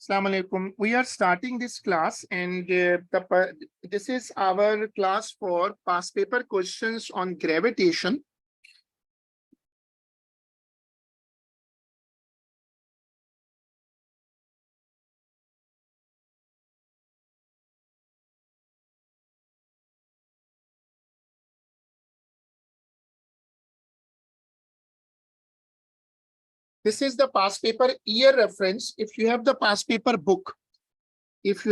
Assalamu alaikum. We are starting this class and this is our class for past paper questions on gravitation. This is the past paper year reference. If you have the past paper book, you can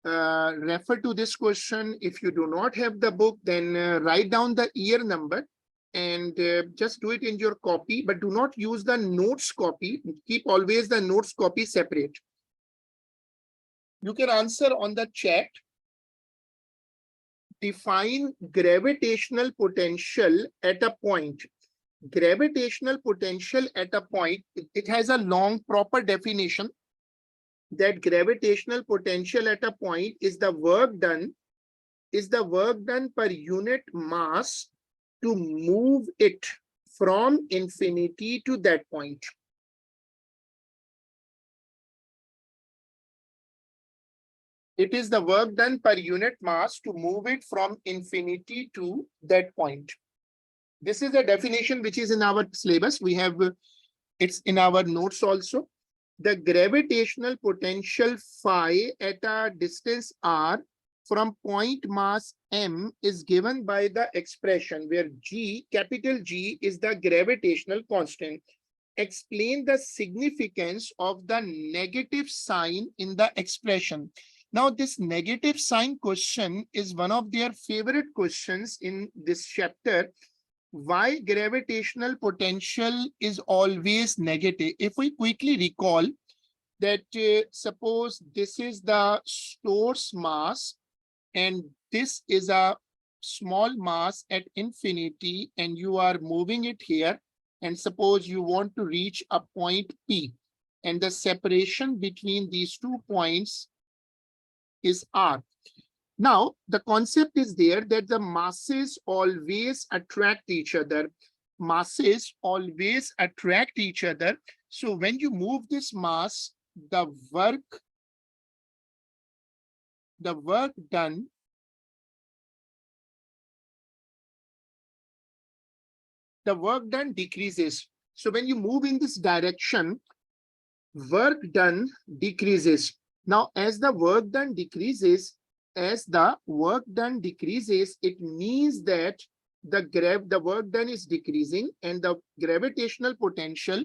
refer to this question. If you do not have the book, then write down the year number and just do it in your copy, but do not use the notes copy. Keep always the notes copy separate. You can answer on the chat. Define gravitational potential at a point. Gravitational potential at a point, it has a long proper definition that gravitational potential at a point is the work done per unit mass to move it from infinity to that point. It is the work done per unit mass to move it from infinity to that point. This is a definition which is in our syllabus. We have it's in our notes also. The gravitational potential phi at a distance r from point mass m is given by the expression where G, capital G, is the gravitational constant. Explain the significance of the negative sign in the expression. Now, this negative sign question is one of their favorite questions in this chapter. Why gravitational potential is always negative? If we quickly recall that suppose this is the source mass and this is a small mass at infinity and you are moving it here, and suppose you want to reach a point P and the separation between these 2 points is r. Now, the concept is there that the masses always attract each other. Masses always attract each other. So when you move this mass, the work done decreases. So when you move in this direction, work done decreases. Now, as the work done decreases, it means that the work done is decreasing and the gravitational potential,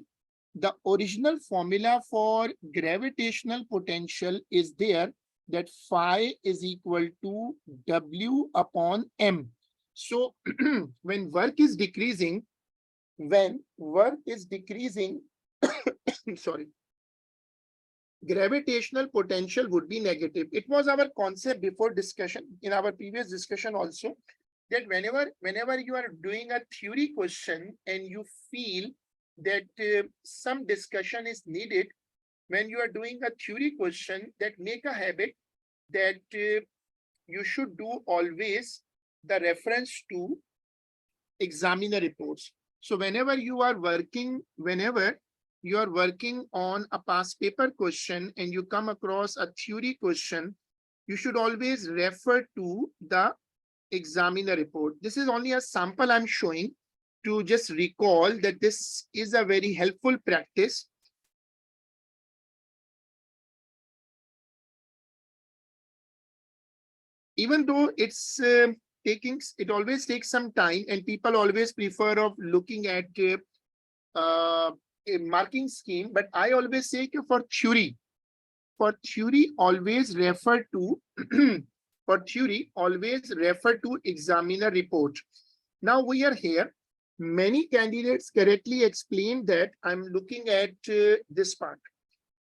the original formula for gravitational potential is there, that phi is equal to W upon M. So when work is decreasing, sorry, gravitational potential would be negative. It was our concept before discussion, in our previous discussion also, that whenever you are doing a theory question and you feel that some discussion is needed, when you are doing a theory question, that make a habit that you should do always the reference to examiner reports. So whenever you are working on a past paper question and you come across a theory question, you should always refer to the examiner report. This is only a sample I'm showing to just recall that this is a very helpful practice. Even though it always takes some time and people always prefer of looking at a marking scheme, but I always say for theory always refer to examiner report. Now we are here. Many candidates correctly explain that. I'm looking at this part.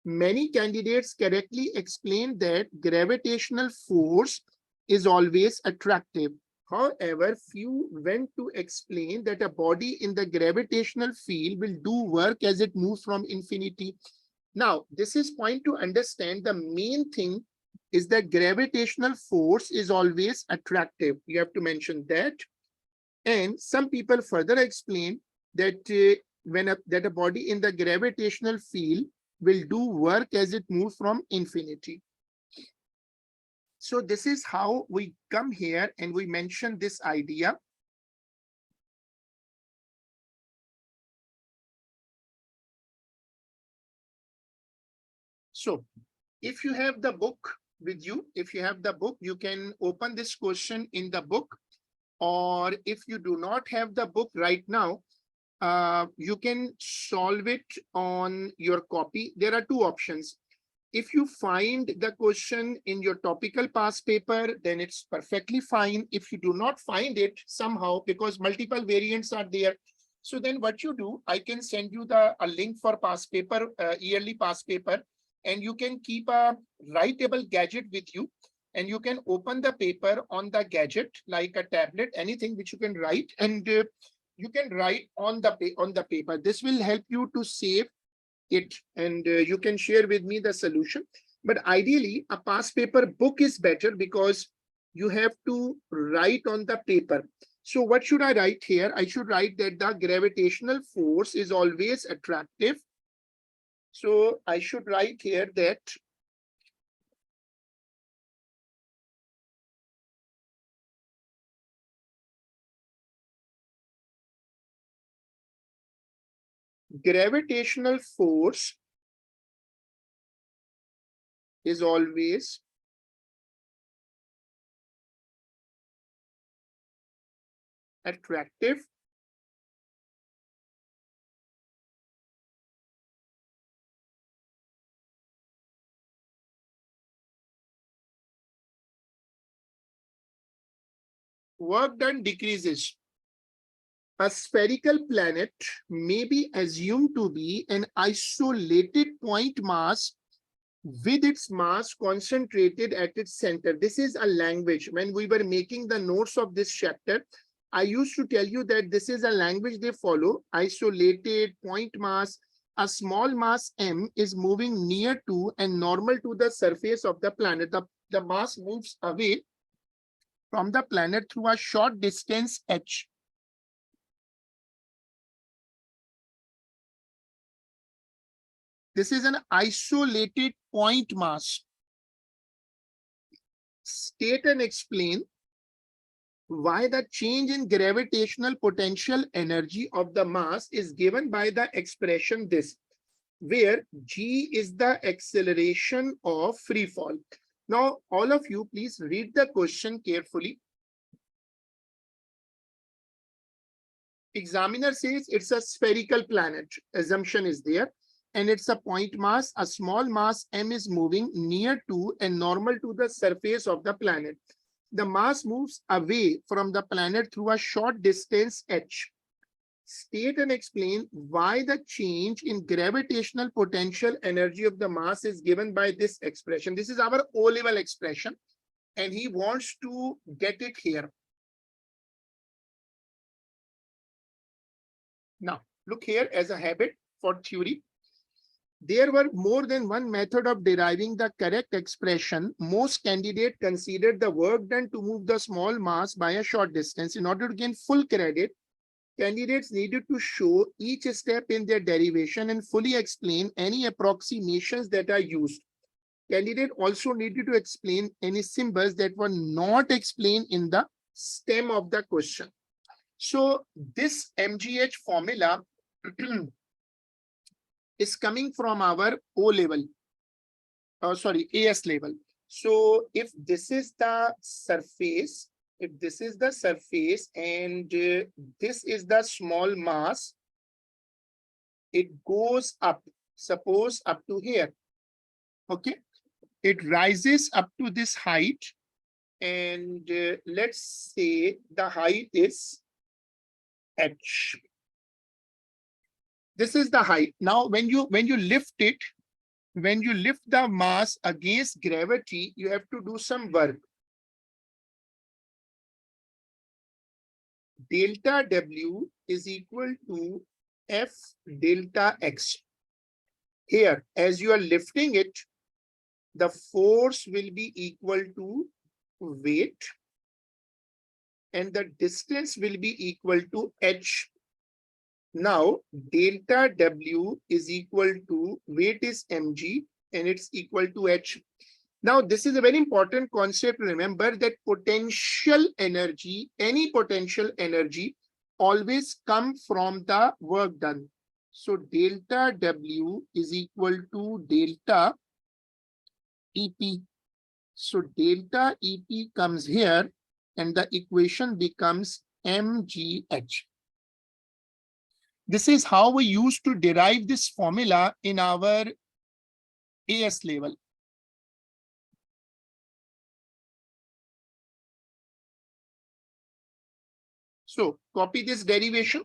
Many candidates correctly explain that gravitational force is always attractive. However, few went to explain that a body in the gravitational field will do work as it moves from infinity. Now, this is point to understand. The main thing is that gravitational force is always attractive. You have to mention that. And some people further explain that that a body in the gravitational field will do work as it moves from infinity. So this is how we come here and we mention this idea. So if you have the book with you, you can open this question in the book, or if you do not have the book right now, you can solve it on your copy. There are two options. If you find the question in your topical past paper, then it's perfectly fine. If you do not find it somehow, because multiple variants are there, so then what you do, I can send you a link for past paper, yearly past paper, and you can keep a writable gadget with you, and you can open the paper on the gadget like a tablet, anything which you can write, and you can write on the paper. This will help you to save it, and you can share with me the solution. But ideally, a past paper book is better because you have to write on the paper. So what should I write here? I should write that the gravitational force is always attractive. So I should write here that gravitational force is always attractive work done decreases. A spherical planet may be assumed to be an isolated point mass with its mass concentrated at its center. This is a language. When we were making the notes of this chapter, I used to tell you that this is a language they follow. Isolated point mass. A small mass m is moving near to and normal to the surface of the planet. The mass moves away from the planet through a short distance h. This is an isolated point mass. State and explain why the change in gravitational potential energy of the mass is given by the expression this, where g is the acceleration of free fall. Now, all of you, please read the question carefully. Examiner says it's a spherical planet. Assumption is there. And it's a point mass. A small mass m is moving near to and normal to the surface of the planet. The mass moves away from the planet through a short distance h. State and explain why the change in gravitational potential energy of the mass is given by this expression. This is our O-level expression, and he wants to get it here. Now, look here as a habit for theory. There were more than one method of deriving the correct expression. Most candidates considered the work done to move the small mass by a short distance. In order to gain full credit, candidates needed to show each step in their derivation and fully explain any approximations that are used. Candidate also needed to explain any symbols that were not explained in the stem of the question. So this MGH formula is coming from our O level, AS level. So if this is the surface, and this is the small mass, it goes up, suppose up to here. Okay, it rises up to this height, and let's say the height is h. This is the height. Now, when you lift it, when you lift the mass against gravity, you have to do some work. Delta W is equal to F delta X. Here, as you are lifting it, the force will be equal to weight, and the distance will be equal to h. Now delta W is equal to weight is mg and it's equal to h. Now this is a very important concept. Remember that potential energy, any potential energy always come from the work done. So delta W is equal to delta EP. So delta EP comes here and the equation becomes mgh. This is how we used to derive this formula in our AS level. So copy this derivation.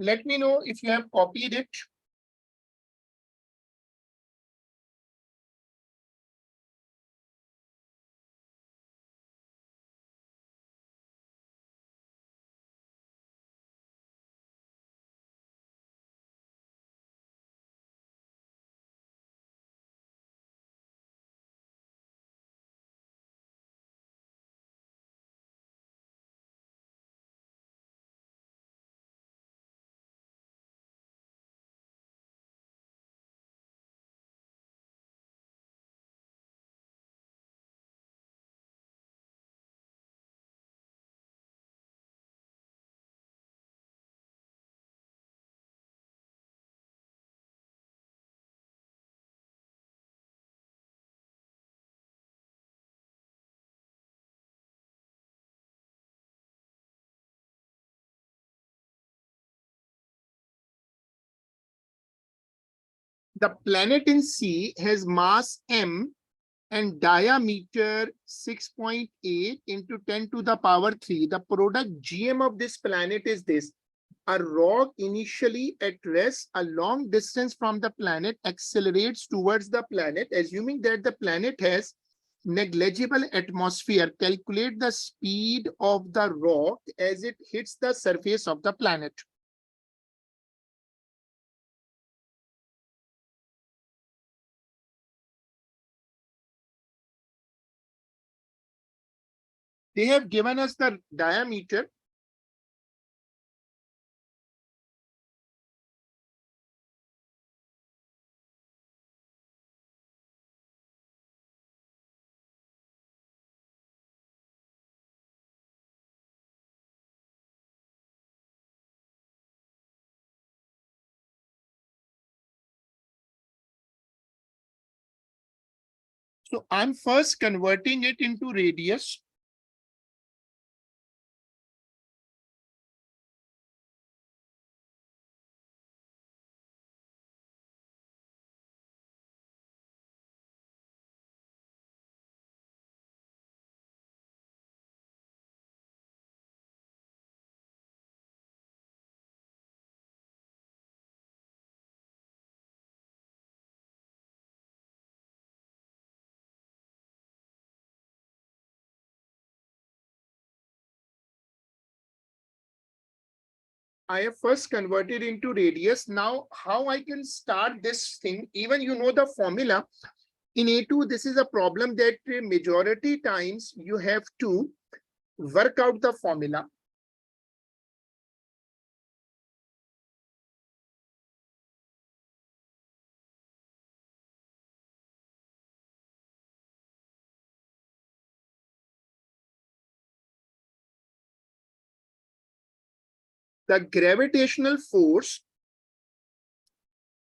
Let me know if you have copied it. The planet in C has mass m and diameter 6.8 into 10 to the power 3. The product GM of this planet is this. A rock initially at rest a long distance from the planet accelerates towards the planet, assuming that the planet has negligible atmosphere. Calculate the speed of the rock as it hits the surface of the planet. They have given us the diameter So I'm first converting it into radius. I have first converted into radius. Now, how I can start this thing, even you know the formula. In A2, this is a problem that majority times you have to work out the formula. The gravitational force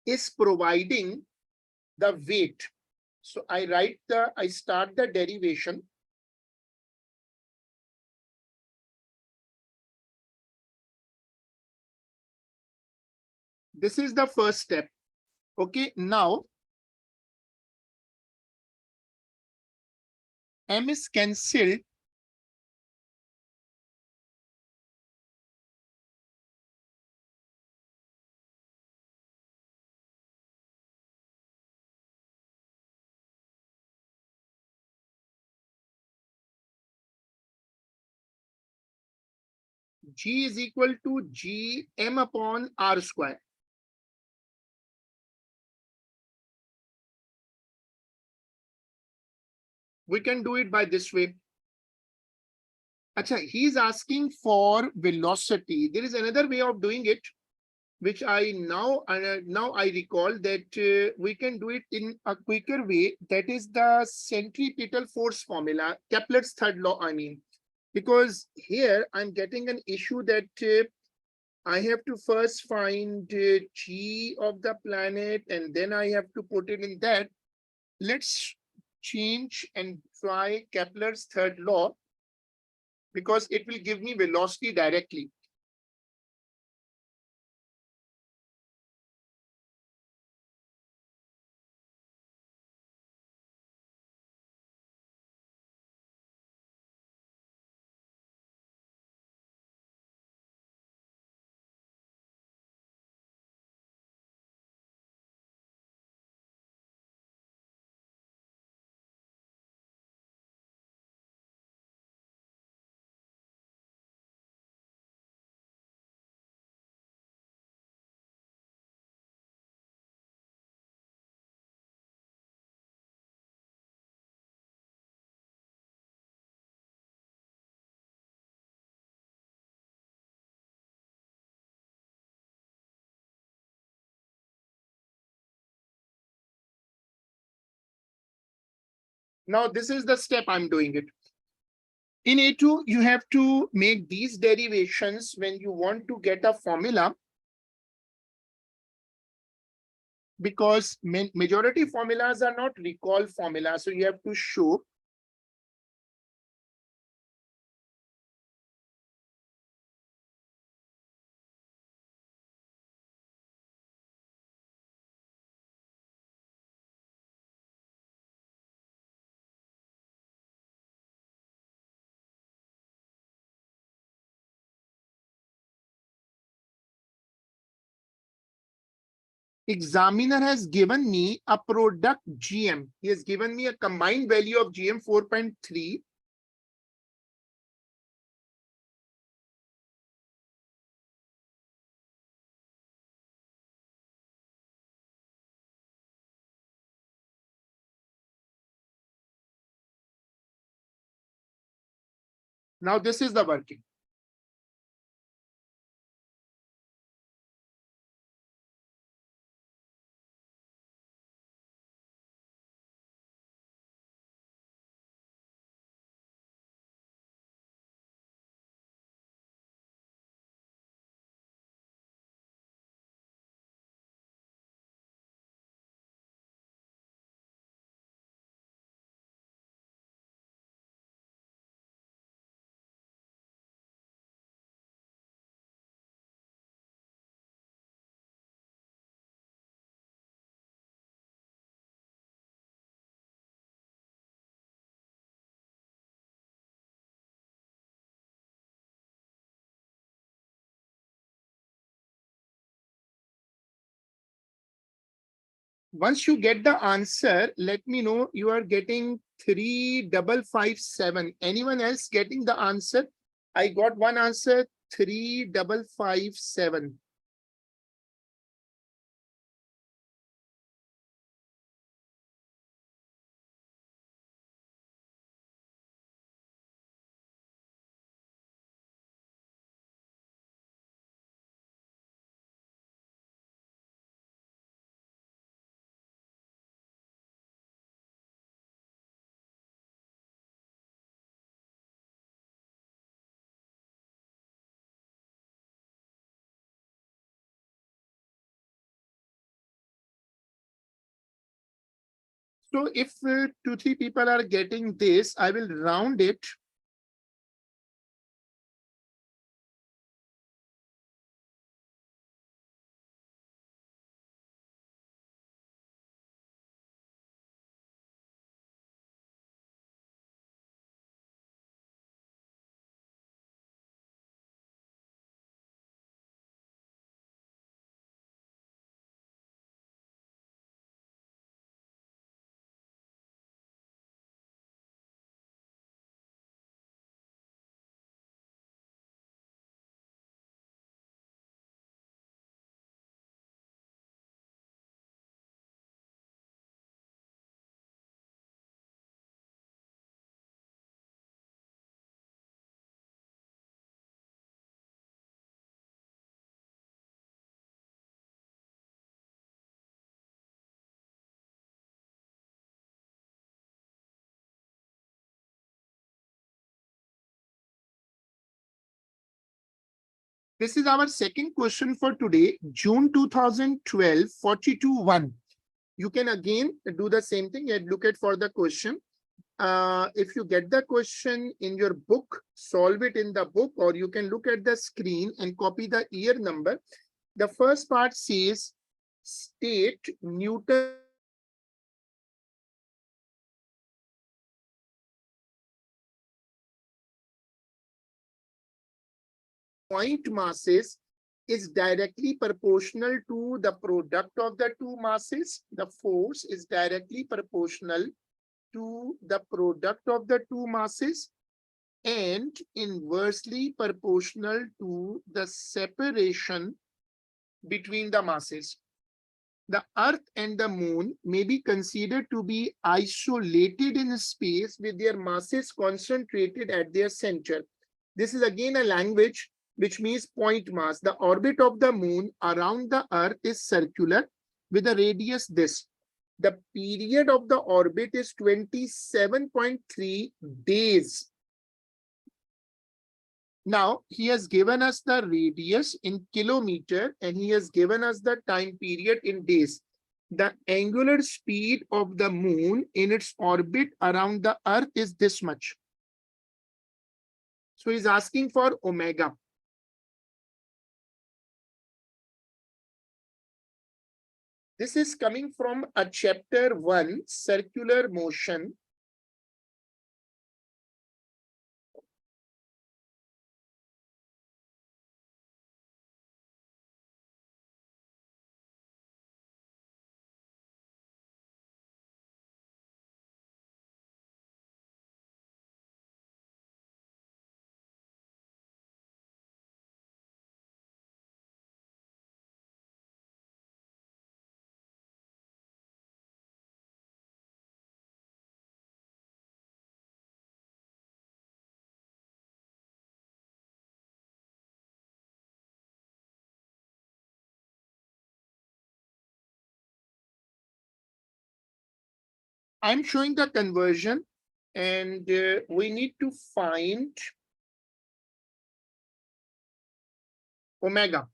is providing the weight. So I start the derivation. This is the first step. Okay, now M is cancelled. G is equal to G M upon R square. We can do it by this way. Acha, he is asking for velocity. There is another way of doing it, which I now I recall that we can do it in a quicker way. That is the centripetal force formula, Kepler's third law. I mean, because here I'm getting an issue that I have to first find G of the planet, and then I have to put it in that. Let's change and try Kepler's third law, because it will give me velocity directly. Now, this is the step I'm doing it. In A2, you have to make these derivations when you want to get a formula, because majority formulas are not recall formulas. So you have to show examiner has given me a product GM. He has given me a combined value of GM 4.3. Now, this is the working. Once you get the answer, let me know. You are getting 3557. Anyone else getting the answer? I got one answer, 3557. So if two, three people are getting this, I will round it. This is our second question for today, June 2012, 42-1. You can again do the same thing and look at for the question. If you get the question in your book, solve it in the book, or you can look at the screen and copy the year number. The first part says, state Newton point masses is directly proportional to the product of the two masses. The force is directly proportional to the product of the two masses and inversely proportional to the separation between the masses. The Earth and the Moon may be considered to be isolated in space with their masses concentrated at their center. This is again a language which means point mass. The orbit of the Moon around the Earth is circular with a radius this. The period of the orbit is 27.3 days. Now, he has given us the radius in kilometer and he has given us the time period in days. The angular speed of the Moon in its orbit around the Earth is this much. So he's asking for omega. This is coming from a chapter 1, circular motion. I'm showing the conversion and we need to find omega.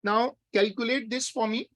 Now calculate this for me.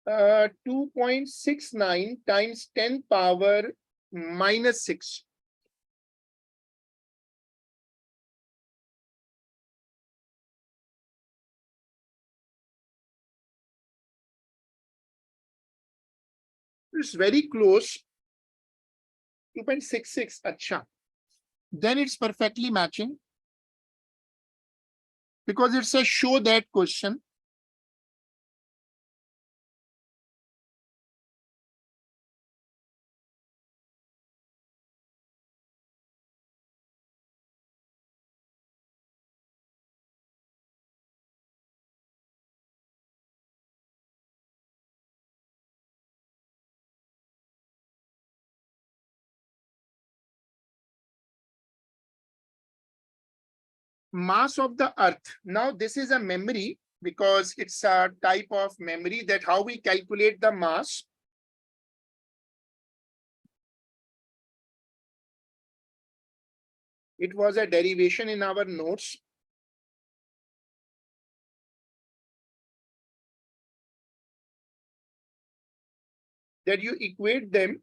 Uh, 2.69 times 10 power minus 6. It's very close. 2.66. Acha. Then it's perfectly matching because it's a show that question. Mass of the earth. Now this is a memory because it's a type of memory that how we calculate the mass. It was a derivation in our notes. That you equate them.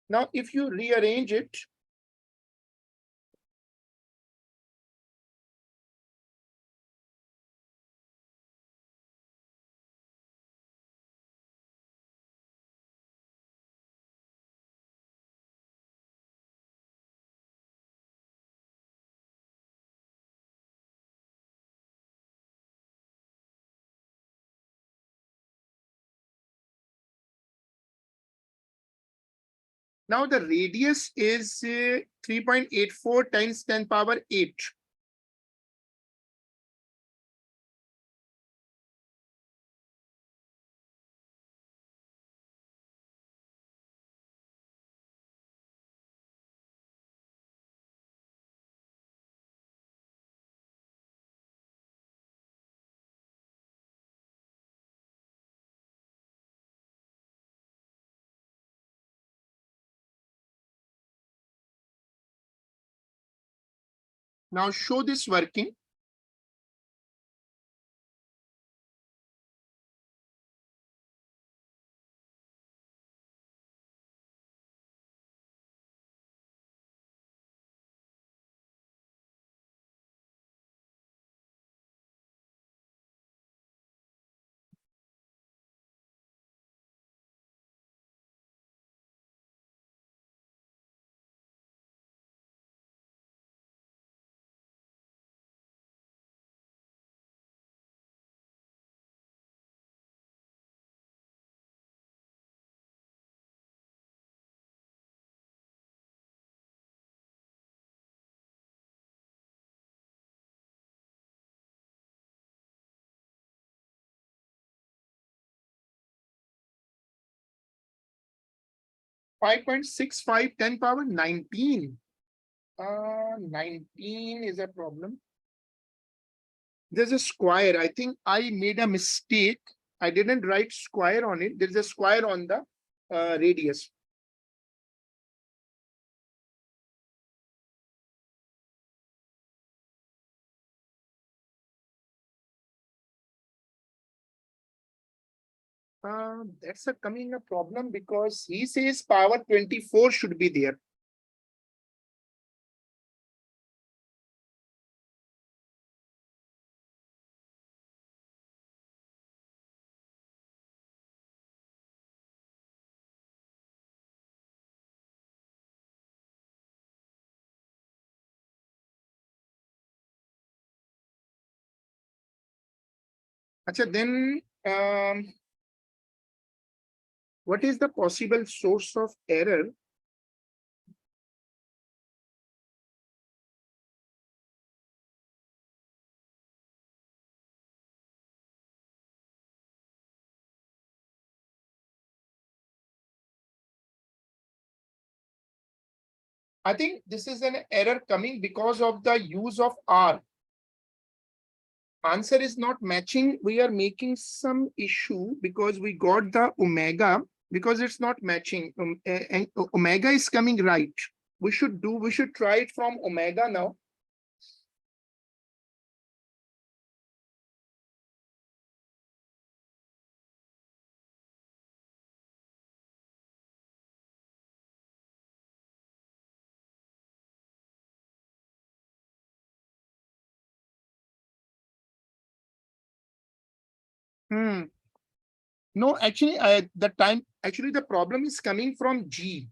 Now, if you rearrange it, now the radius is 3.84 times 10 power 8. Now show this working. 5.65 10 power 19. 19 is a problem. There's a square. I think I made a mistake. I didn't write square on it. There's a square on the radius. That's a coming a problem because he says power 24 should be there. Acha, then what is the possible source of error? I think this is an error coming because of the use of R. Answer is not matching. We are making some issue because we got the omega because it's not matching. And omega is coming right. We should try it from omega now. No, actually, the problem is coming from G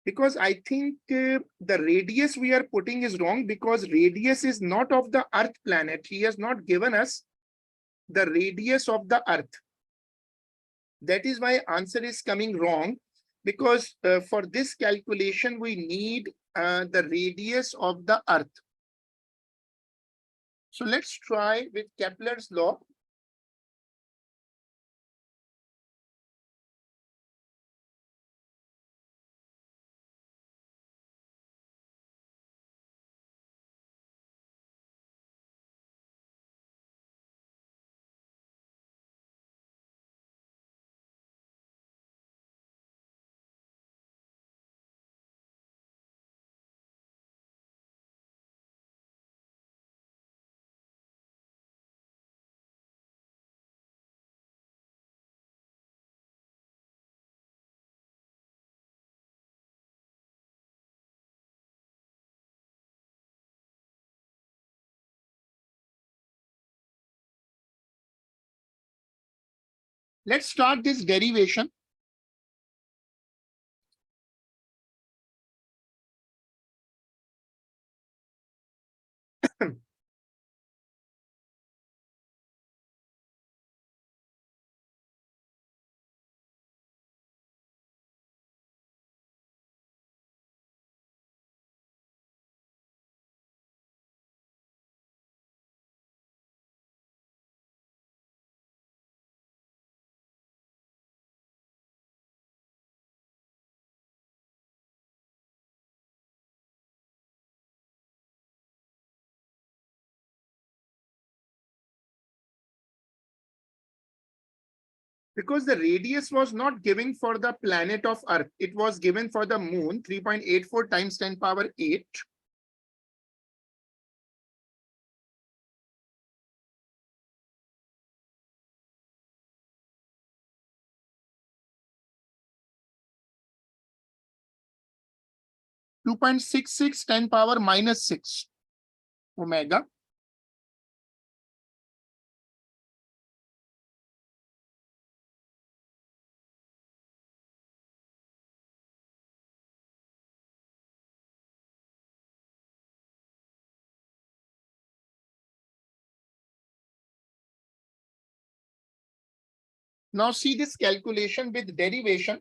because I think the radius we are putting is wrong because radius is not of the Earth planet. He has not given us the radius of the Earth. That is why answer is coming wrong because for this calculation, we need the radius of the Earth. So let's try with Kepler's law. Let's start this derivation. Because the radius was not given for the planet of Earth. It was given for the moon, 3.84 times 10 power 8. Two point six six 10 power minus 6 omega. Now see this calculation with derivation.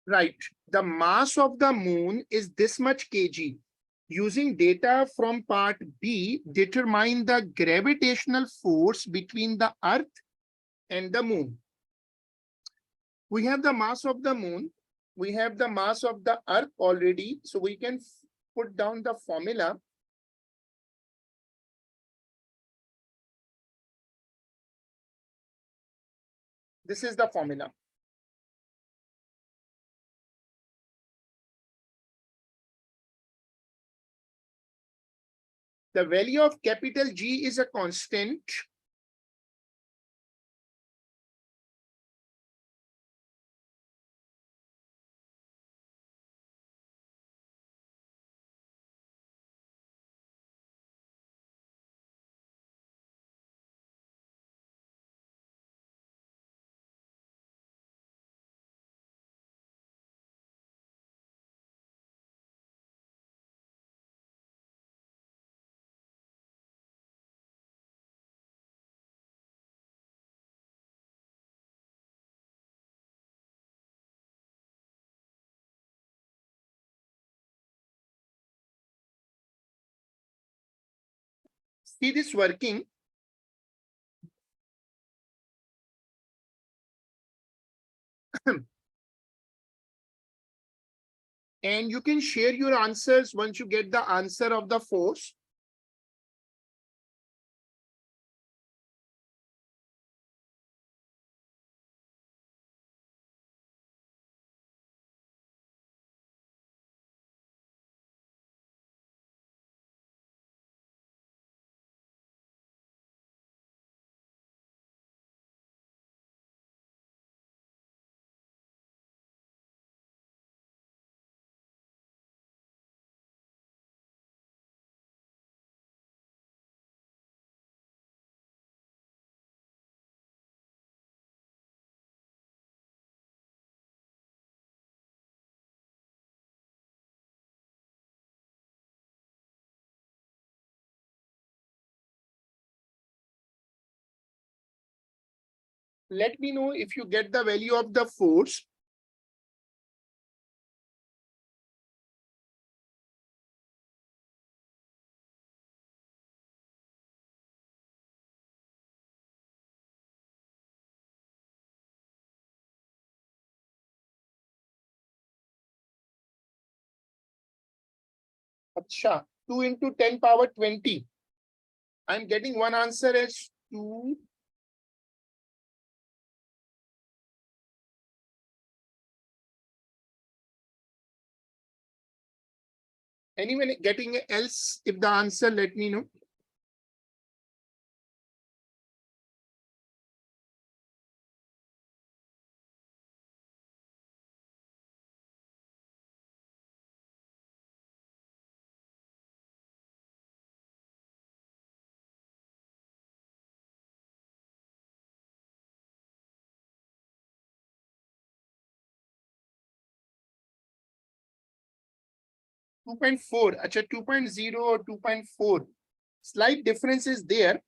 Right. The mass of the moon is this much kg. Using data from part B, determine the gravitational force between the Earth and the moon. We have the mass of the moon. We have the mass of the Earth already. So we can put down the formula. This is the formula. The value of capital G is a constant. See this working. And you can share your answers once you get the answer of the force. Let me know if you get the value of the force. Acha, 2 into 10 power 20. I'm getting one answer as 2. Anyone getting else? If the answer, let me know. Two point four. Acha, 2.0 or 2.4. Slight difference is there.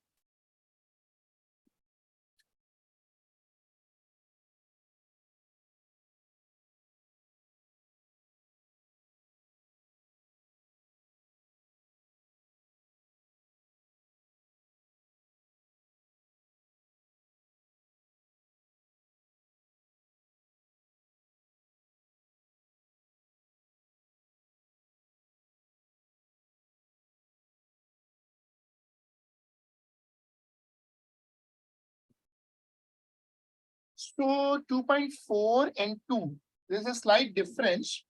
So 2.4 and 2. There's a slight difference.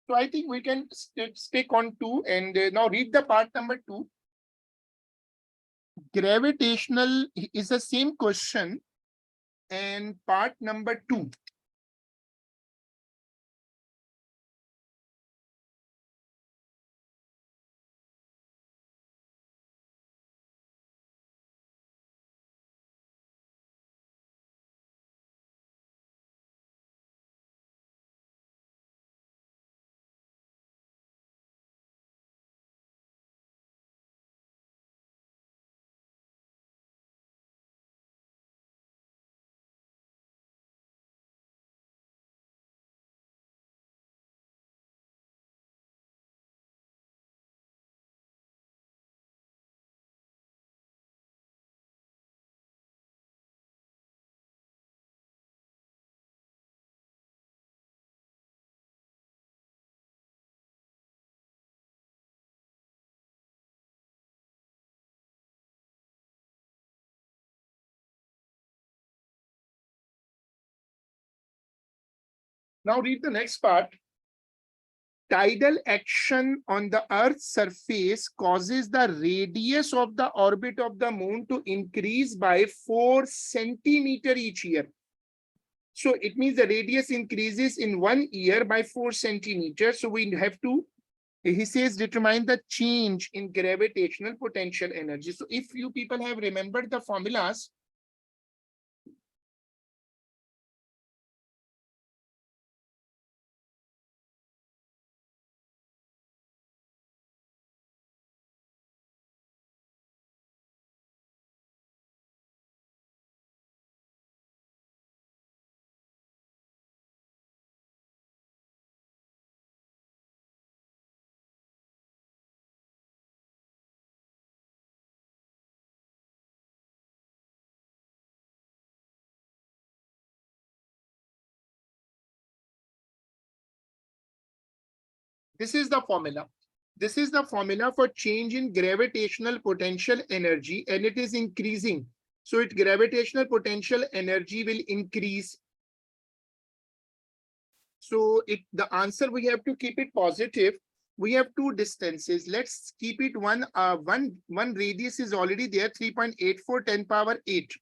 So I think we can stick on 2 and now read the part number 2. Gravitational is the same question and part number 2. Now read the next part. Tidal action on the Earth's surface causes the radius of the orbit of the moon to increase by 4 centimeters each year. So it means the radius increases in 1 year by 4 centimeters. So we have to, he says, determine the change in gravitational potential energy. So if you people have remembered the formulas, this is the formula. This is the formula for change in gravitational potential energy, and it is increasing. So its gravitational potential energy will increase. So the answer, we have to keep it positive. We have two distances. Let's keep it one radius is already there, 3.84 10 power 8.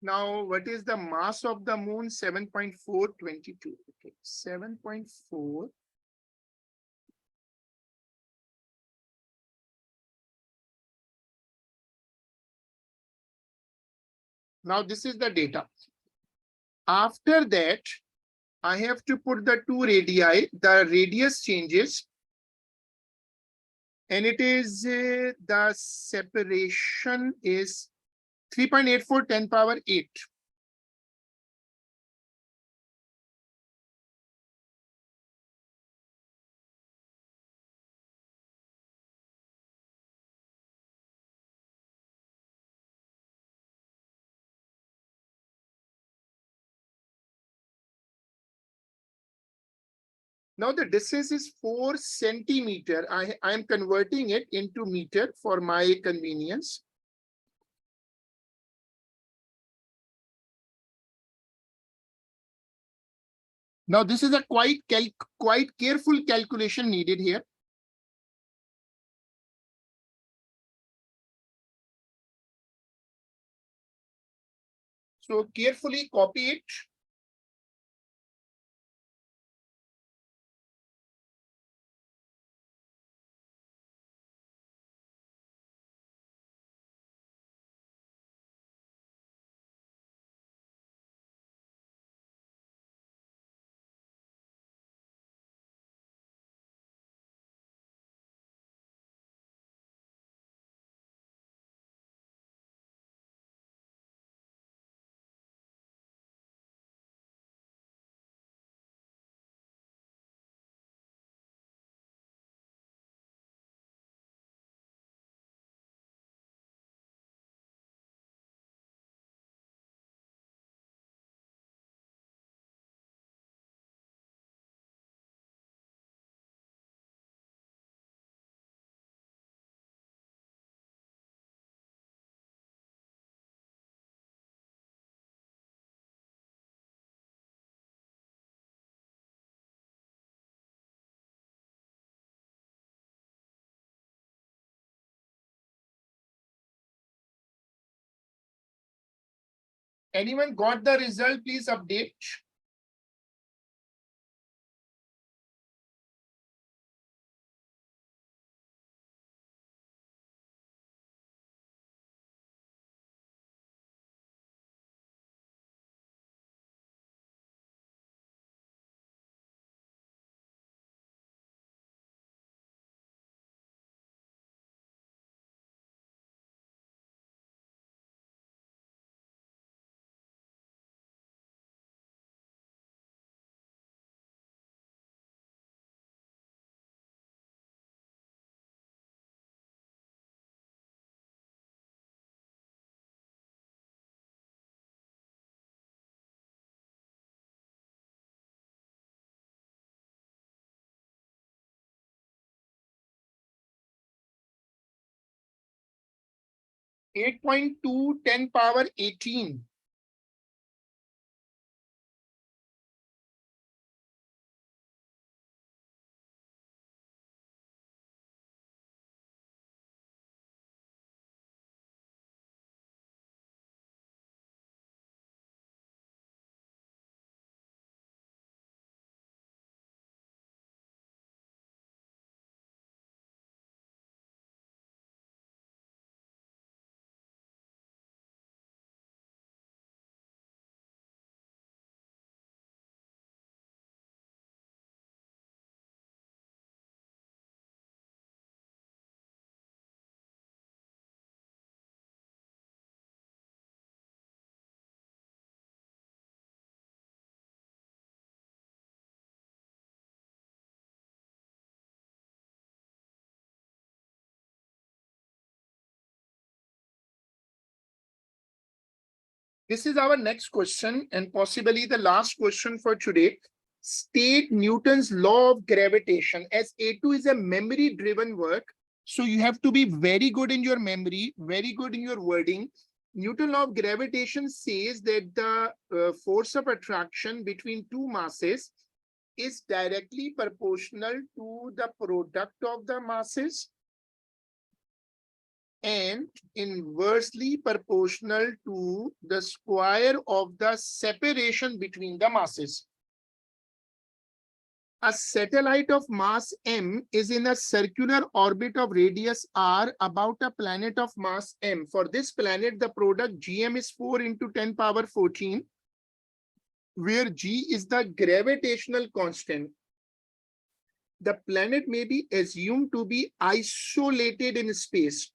Now, what is the mass of the moon? 7.422. Okay, 7.4. Now, this is the data. After that, I have to put the two radii, the radius changes, and it is the separation is 3.84 10 power 8. Now the distance is 4 centimeter. I am converting it into meter for my convenience. Now this is a quite careful calculation needed here. So carefully copy it. Anyone got the result? Please update. 8.2 10 power 18. This is our next question and possibly the last question for today. State Newton's law of gravitation. As A2 is a memory driven work, so you have to be very good in your memory, very good in your wording. Newton law of gravitation says that the force of attraction between two masses is directly proportional to the product of the masses and inversely proportional to the square of the separation between the masses. A satellite of mass m is in a circular orbit of radius r about a planet of mass m. For this planet, the product gm is 4 into 10 power 14, where g is the gravitational constant. The planet may be assumed to be isolated in space.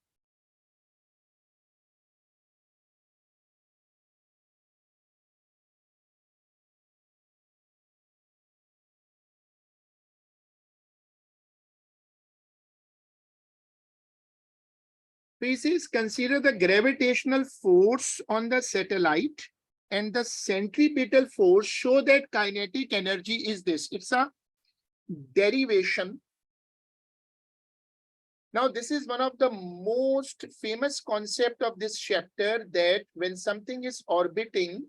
Species consider the gravitational force on the satellite and the centripetal force show that kinetic energy is this. It's a derivation. Now, this is one of the most famous concept of this chapter, that when something is orbiting,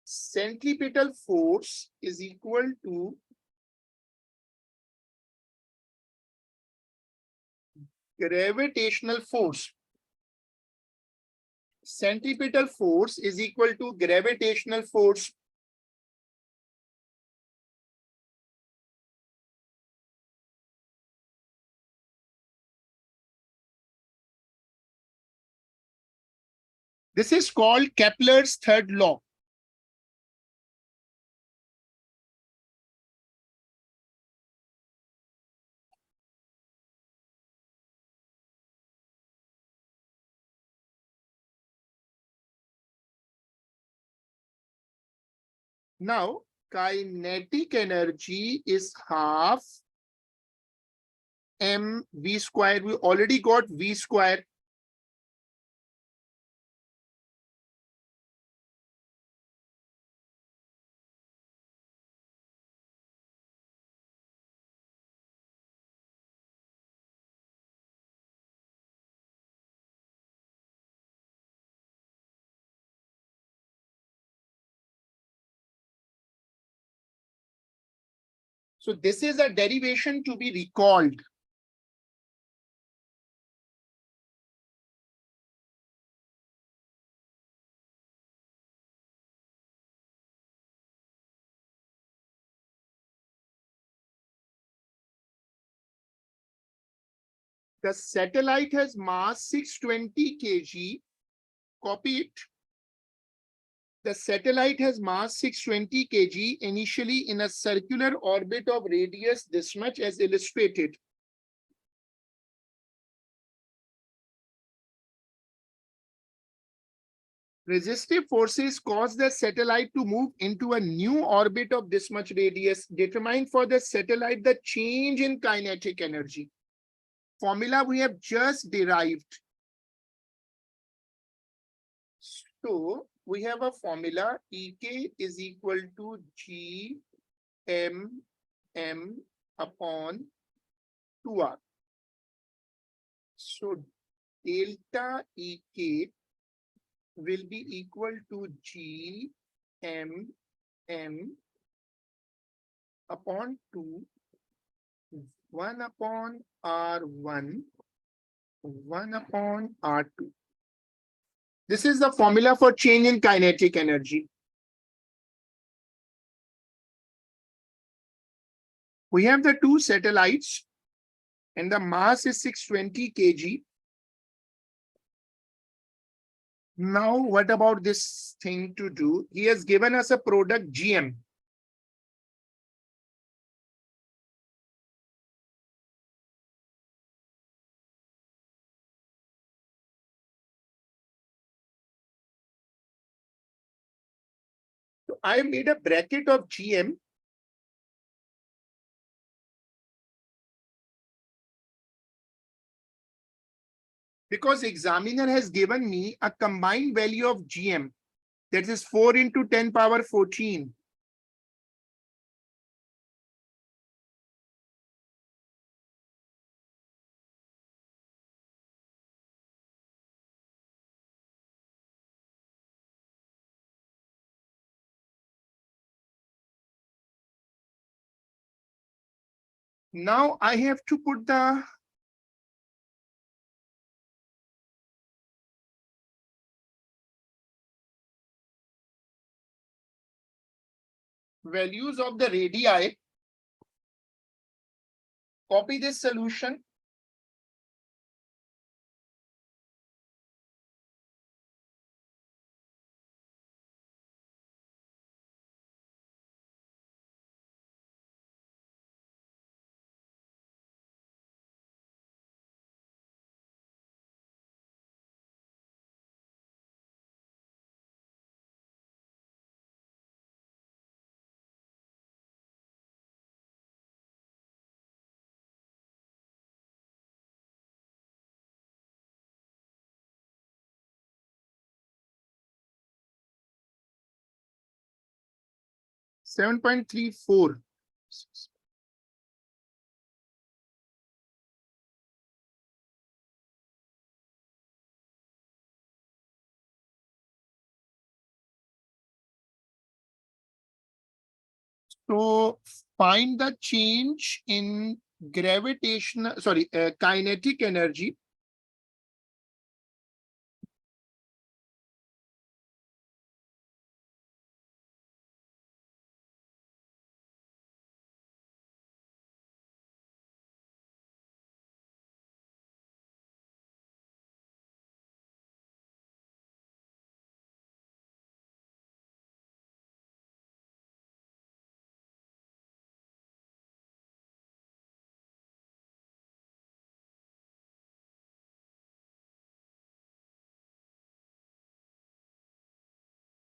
centripetal force is equal to gravitational force. Centripetal force is equal to gravitational force. This is called Kepler's third law. Now, kinetic energy is half mv square. We already got v square. So this is a derivation to be recalled. The satellite has mass 620 kg. Copy it. The satellite has mass 620 kg initially in a circular orbit of radius this much as illustrated. Resistive forces cause the satellite to move into a new orbit of this much radius. Determine for the satellite the change in kinetic energy. Formula we have just derived. So we have a formula Ek is equal to G M upon 2R. So delta EK will be equal to G M M upon 2, 1 upon R1, 1 upon R2. This is the formula for change in kinetic energy. We have the two satellites and the mass is 620 kg. Now, what about this thing to do? He has given us a product GM. So I have made a bracket of GM. Because examiner has given me a combined value of GM, that is 4 into 10 power 14. Now I have to put the values of the radii, copy this solution. $7.34. So find the change in kinetic energy.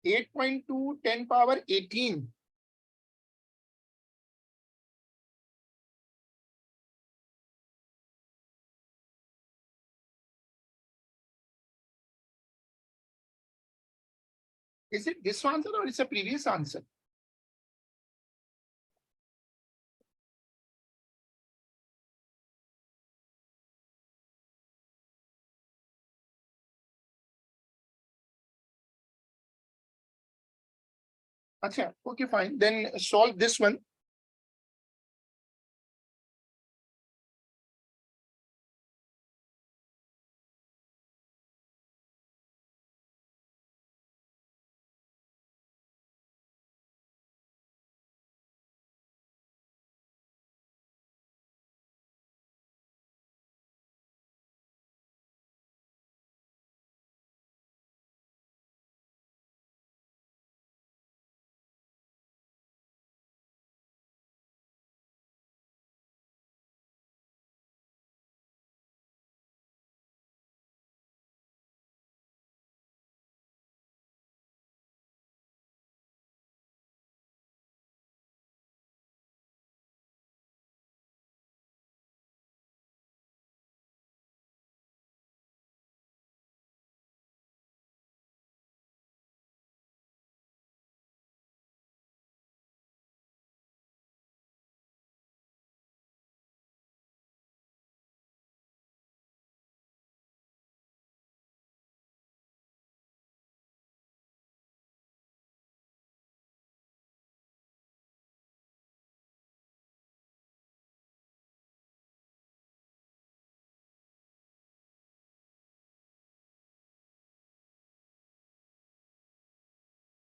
Eight point two 10 power 18. Is it this answer or is a previous answer? Acha, okay, fine. Then solve this one.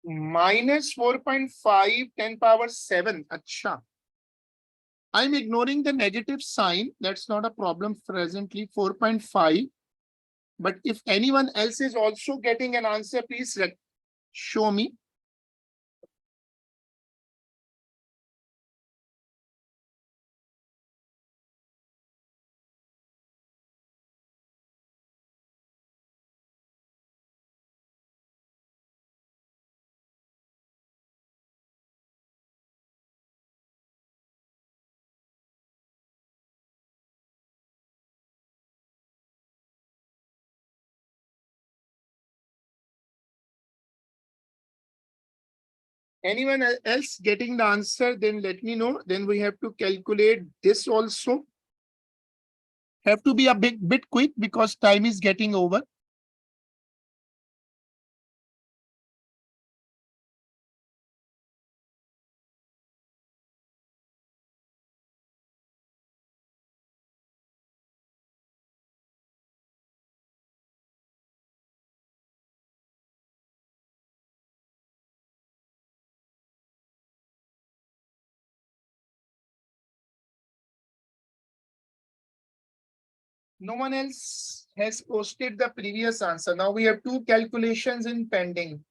minus 4.5 10 power 7. Acha. I'm ignoring the negative sign. That's not a problem presently. 4.5. But if anyone else is also getting an answer, please show me. Anyone else getting the answer, then let me know. Then we have to calculate this also. Have to be a bit quick because time is getting over. No one else has posted the previous answer. Now we have two calculations in pending.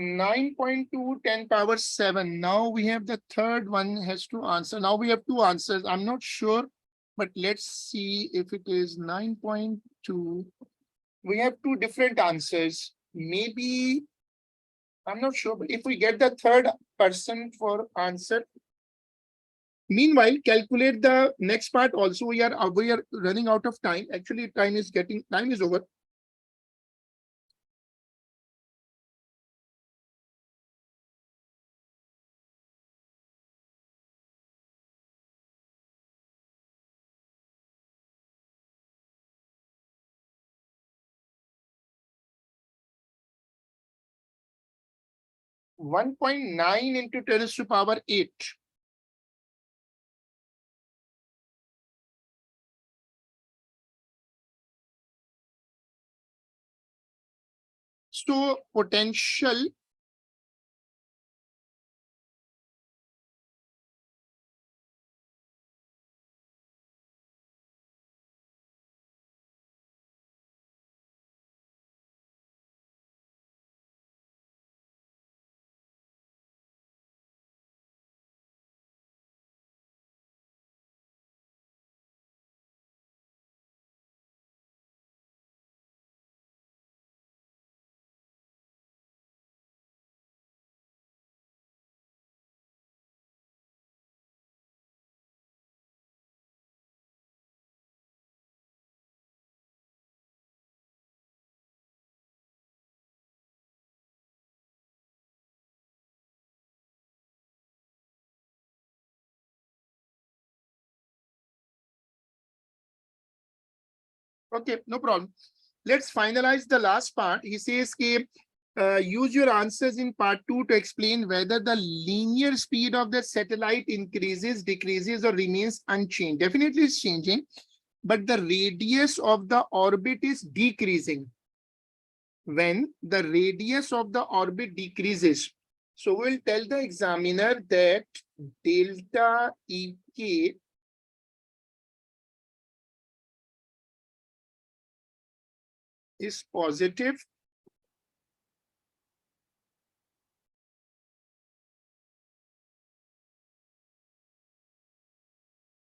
Nine point two 10 power 7. Now we have the third one has to answer. Now we have two answers. I'm not sure, but let's see if it is 9.2. We have two different answers. Maybe, I'm not sure, but if we get the third person for answer. Meanwhile, calculate the next part also. We are running out of time. Actually, time is over. One point nine into 10 to power 8. So potential Okay, no problem. Let's finalize the last part. He says, use your answers in part 2 to explain whether the linear speed of the satellite increases, decreases, or remains unchanged. Definitely it's changing, but the radius of the orbit is decreasing. When the radius of the orbit decreases, so we'll tell the examiner that delta EK is positive.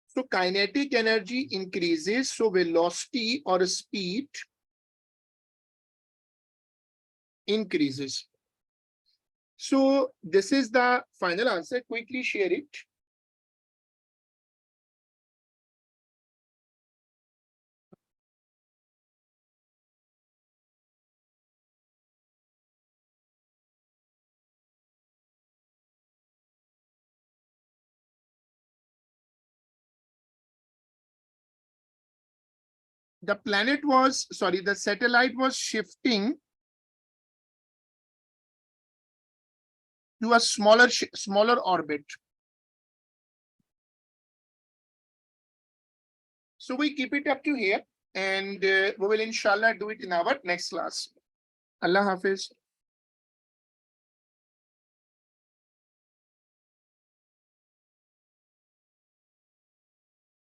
So kinetic energy increases, so velocity or speed increases. So this is the final answer. Quickly share it. the satellite was shifting to a smaller orbit. So we keep it up to here, and we will inshallah do it in our next class. Allah Hafiz.